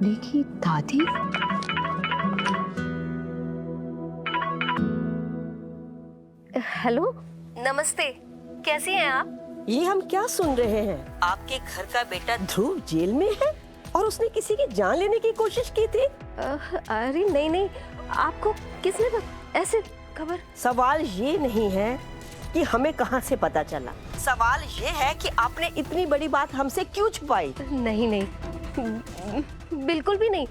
सपने की दादी। हेलो, नमस्ते, कैसी हैं आप? ये हम क्या सुन रहे हैं? आपके घर का बेटा ध्रुव जेल में है और उसने किसी की जान लेने की कोशिश की थी। अरे नहीं नहीं, आपको किसने ऐसे खबर? सवाल ये नहीं है कि हमें कहां से पता चला, सवाल ये है कि आपने इतनी बड़ी बात हमसे क्यों छुपाई। नहीं नहीं, बिल्कुल भी नहीं,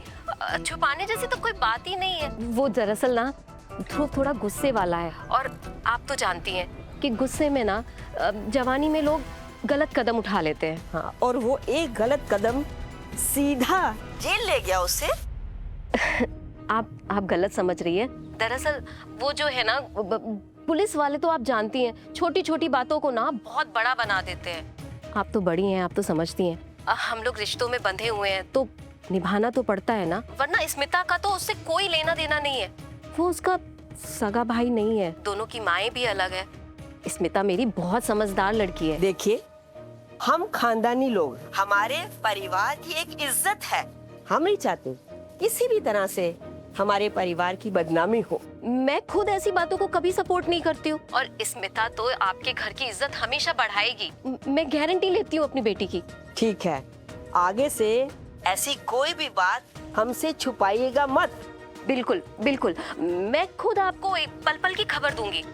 छुपाने जैसी तो कोई बात ही नहीं है। वो दरअसल ना ध्रुव थोड़ा गुस्से वाला है, और आप तो जानती हैं कि गुस्से में ना जवानी में लोग गलत कदम उठा लेते हैं। हाँ, और वो एक गलत कदम सीधा जेल ले गया उससे। आप गलत समझ रही है। दरअसल वो जो है ना, पुलिस वाले तो आप जानती हैं, छोटी छोटी बातों को ना बहुत बड़ा बना देते हैं। आप तो बड़ी हैं, आप तो समझती हैं। हम लोग रिश्तों में बंधे हुए हैं तो निभाना तो पड़ता है ना, वरना स्मिता का तो उससे कोई लेना देना नहीं है। वो उसका सगा भाई नहीं है, दोनों की माएं भी अलग है। स्मिता मेरी बहुत समझदार लड़की है। देखिए, हम खानदानी लोग, हमारे परिवार की एक इज्जत है। हम नहीं चाहते किसी भी तरह से हमारे परिवार की बदनामी हो। मैं खुद ऐसी बातों को कभी सपोर्ट नहीं करती हूँ, और स्मिता तो आपके घर की इज्जत हमेशा बढ़ाएगी। मैं गारंटी लेती हूँ अपनी बेटी की। ठीक है, आगे से ऐसी कोई भी बात हमसे छुपाइएगा मत। बिल्कुल बिल्कुल, मैं खुद आपको एक पल पल की खबर दूंगी।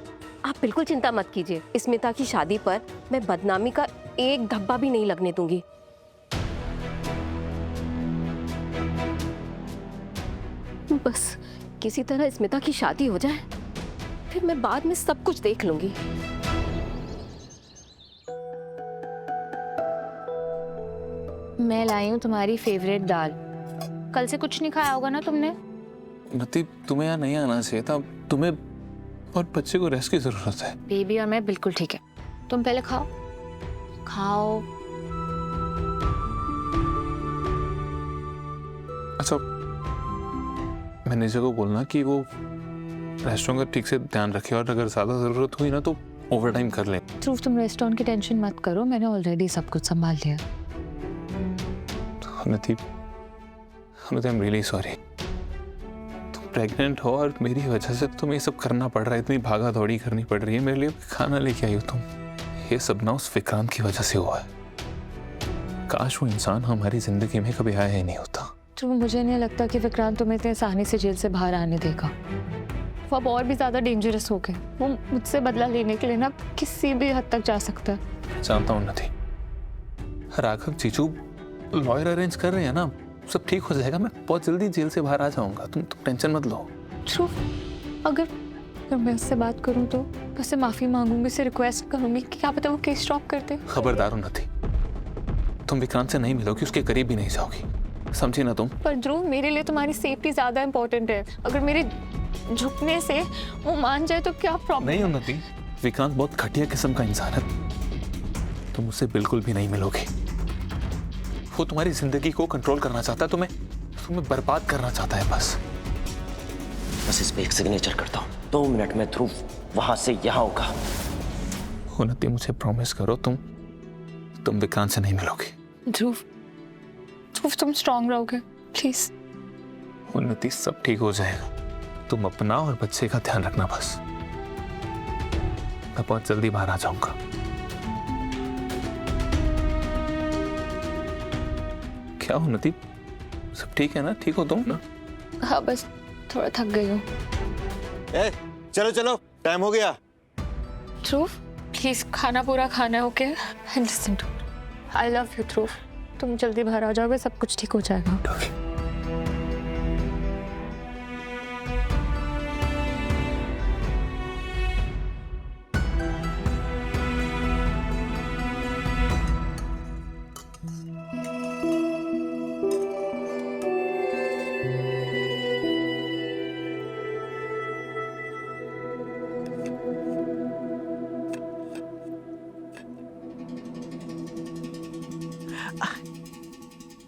आप बिल्कुल चिंता मत कीजिए, स्मिता की शादी पर मैं बदनामी का एक धब्बा भी नहीं लगने दूंगी। बस किसी तरह स्मिता की शादी हो जाए, फिर मैं बाद में सब कुछ देख लूंगी। मैं लाई हूँ तुम्हारी फेवरेट दाल। कल से कुछ नहीं खाया होगा ना तुमने? नती, तुम्हें यहाँ नहीं आना चाहिए था। तुम्हें और बच्चे को रेस्ट की जरूरत है। बेबी और मैं बिल्कुल ठीक है। तुम पहले खाओ खाओ। अच्छा, मैनेजर को बोलना कि वो रेस्टोरेंट का ठीक से ध्यान रखे, और अगर ज्यादा जरूरत हुई ना तो ओवर टाइम कर ले। ध्रुव, तुम रेस्टोरेंट की टेंशन मत करो, मैंने ऑलरेडी सब कुछ संभाल लिया। नती, आई एम रियली सॉरी। तुम प्रेग्नेंट हो और मेरी वजह से तुम्हें ये सब करना पड़ रहा है, इतनी भागा दौड़ी करनी पड़ रही है। मेरे लिए खाना लेके आई हो तुम। ये सब ना उस विक्रांत की वजह से हुआ है। काश वो इंसान हमारी जिंदगी में कभी आया ही नहीं होता। तो मुझे नहीं लगता कि विक्रांत तुम्हें इतने आसानी से जेल से बाहर आने देगा। वो अब और भी ज्यादा डेंजरस हो गए। वो मुझसे बदला लेने के लिए ना किसी भी हद तक जा सकता है। जानता हूँ नथी, राघव जीजू लॉयर अरेंज कर रहे हैं ना, सब ठीक हो जाएगा। मैं बहुत जल्दी जेल से बाहर आ जाऊंगा, तुम टेंशन मत लो। ध्रुव, अगर मैं उससे बात करूं तो उससे माफी मांगूंगी, उससे रिक्वेस्ट करूंगी कि क्या पता वो केस स्टॉप कर दे। खबरदार हो नथी, तुम विक्रांत से नहीं मिलोगी, उसके करीब भी नहीं जाओगी, समझी ना तुम? पर ध्रुव, मेरे लिए तुम्हारी सेफ्टी ज्यादा इंपॉर्टेंट है। अगर मेरे झुकने से वो मान जाए तो क्या प्रॉब्लम? नहीं उन्नति, विक्रांत बहुत घटिया किस्म का इंसान है, तुम उससे बिल्कुल भी नहीं मिलोगे। वो तुम्हारी जिंदगी को कंट्रोल करना चाहता है, तुम्हें बर्बाद करना चाहता है। बस इस पे एक सिग्नेचर करता हूँ, 2 मिनट में ध्रुव वहां से यहाँ होगा। उन्नति, मुझे प्रॉमिस करो, तुम विक्रांत से नहीं मिलोगे। ध्रुव, तुम स्ट्रांग रहोगे प्लीज। उन्नति, सब ठीक हो जाएगा, तुम अपना और बच्चे का ध्यान रखना बस। मैं बहुत जल्दी बाहर आ जाऊंगा। क्या उन्नति, सब ठीक है ना? ठीक हो तुम ना? हाँ, बस थोड़ा थक गई हूँ। चलो चलो, टाइम हो गया। ध्रुव, प्लीज खाना पूरा खाना है, okay? And listen to, I love you Dhruv. तुम जल्दी बाहर आ जाओगे, सब कुछ ठीक हो जाएगा।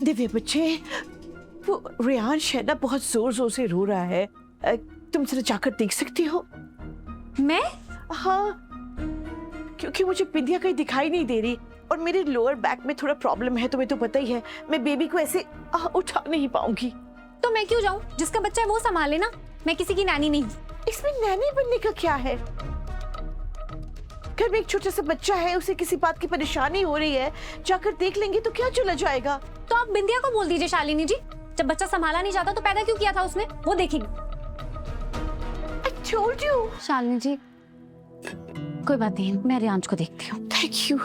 दिव्य बच्चे, वो रियांश है ना, बहुत जोर जोर से रो रहा है। तुम जरा जाकर देख सकती हो? मैं? हाँ, क्योंकि मुझे बिंदिया कहीं दिखाई नहीं दे रही और मेरे लोअर बैक में थोड़ा प्रॉब्लम है, तुम्हें तो पता ही है। मैं बेबी को ऐसे उठा नहीं पाऊंगी। तो मैं क्यों जाऊं? जिसका बच्चा है वो संभाले ना, मैं किसी की नैनी नहीं। इसमें नैनी बनने का क्या है? घर में एक छोटा सा बच्चा है, उसे किसी बात की परेशानी हो रही है, जाकर देख लेंगे तो क्या चला जाएगा। तो आप बिंदिया को बोल दीजिए शालिनी जी, जब बच्चा संभाला नहीं जाता तो पैदा क्यों किया था उसने, वो देखेगी। I told you। शालिनी जी कोई बात नहीं, मैं रियांश को देखती हूँ। Thank you।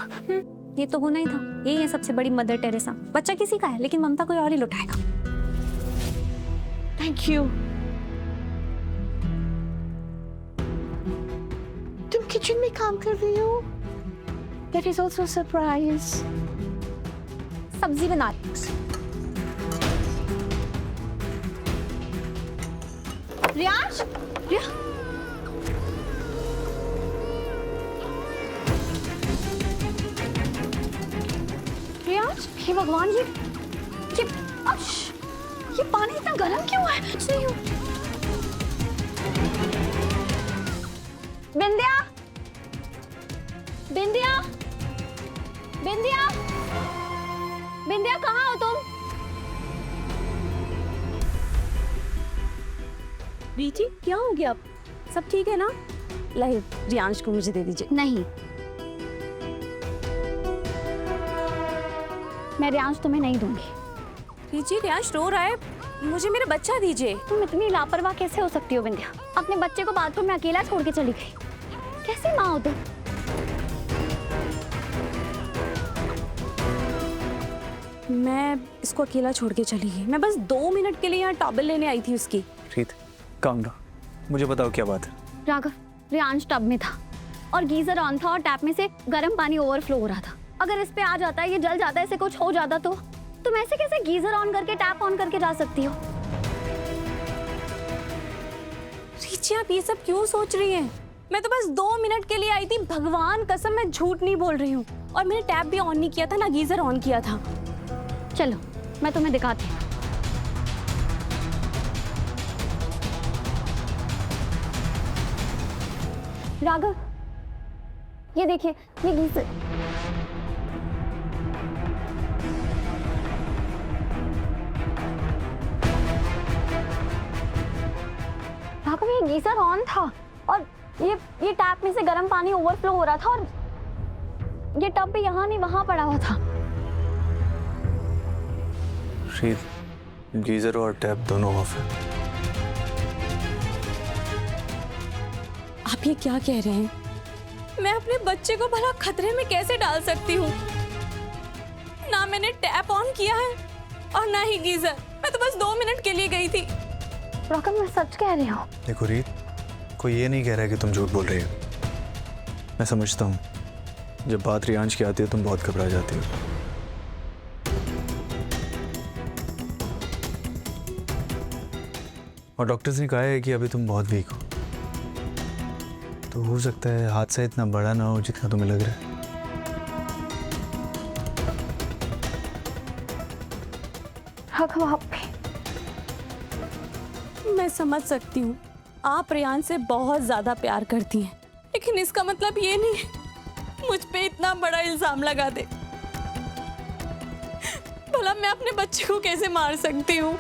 ये तो होना ही था, यही है सबसे बड़ी मदर टेरेसा। बच्चा किसी का है लेकिन ममता कोई और ही लुटाएगा। Thank you। तुम किचन में काम कर रही हो? That is also a surprise। सब्जी बना रही हूँ। रियांश, रियांश, हे भगवान, ये पानी इतना गर्म क्यों है? कुछ नहीं हूँ। बिंदिया, बिंदिया, बिंदिया, बिंदिया कहाँ हो तुम? बेटी क्या हो गया? सब ठीक है ना? लाइए रियांश को मुझे दे दीजिए। नहीं, मैं रियांश तुम्हें नहीं दूंगी। दीजिए, रियांश रो रहा है, मुझे मेरा बच्चा दीजिए। तुम इतनी लापरवाह कैसे हो सकती हो बिंदिया? अपने बच्चे को बाथरूम में अकेला छोड़ के चली गई। कैसी माँ हो तुम? मैं इसको अकेला छोड़ के चली गई। मैं बस 2 मिनट के लिए यहाँ टॉवल लेने आई थी उसकी। रीत, काम डाउन, मुझे बताओ क्या बात है। राघव, रियांश टब में था और गीजर ऑन था और टैप में से गर्म पानी ओवरफ्लो हो रहा था। अगर इस पे आ जाता है, ये जल जाता है, इसे कुछ हो जाता तो तुम ऐसे कैसे गीजर ऑन करके टैप ऑन करके जा सकती हो? रिची, आप ये सब क्यों सोच रही हैं? मैं तो बस 2 मिनट के लिए आई थी। भगवान कसम, मैं झूठ नहीं बोल रही हूँ। और मैंने टैप भी ऑन नहीं किया था, ना गीजर ऑन किया था। चलो मैं तुम्हें दिखाती हूँ। राघव, ये देखिए, ये गीजर। राघव, ये गीजर ऑन था और ये टैप में से गर्म पानी ओवरफ्लो हो रहा था और ये टब भी यहाँ नहीं वहां पड़ा हुआ था। रीत, गीजर और टैप दोनों ऑफ है। आप ये क्या कह रहे हैं? मैं अपने बच्चे को भला खतरे में कैसे डाल सकती हूँ? ना मैंने टैप ऑन किया है और ना ही गीजर। मैं तो बस 2 मिनट के लिए गई थी। राघव, मैं सच कह रही हूँ। देखो रीत, कोई ये नहीं कह रहा है कि तुम झूठ बोल रही हो। मैं समझता हूँ, जब बात रियांश की आती है तुम बहुत घबरा जाती हो। और डॉक्टर्स ने कहा है कि अभी तुम बहुत वीक हो, तो हो सकता है हादसा इतना बड़ा ना हो जितना तुम्हें लग रहा है। राघव, आप भी। मैं समझ सकती हूँ, आप रियांश से बहुत ज्यादा प्यार करती हैं, लेकिन इसका मतलब ये नहीं है मुझ पे इतना बड़ा इल्जाम लगा दे। भला मैं अपने बच्चे को कैसे मार सकती हूँ?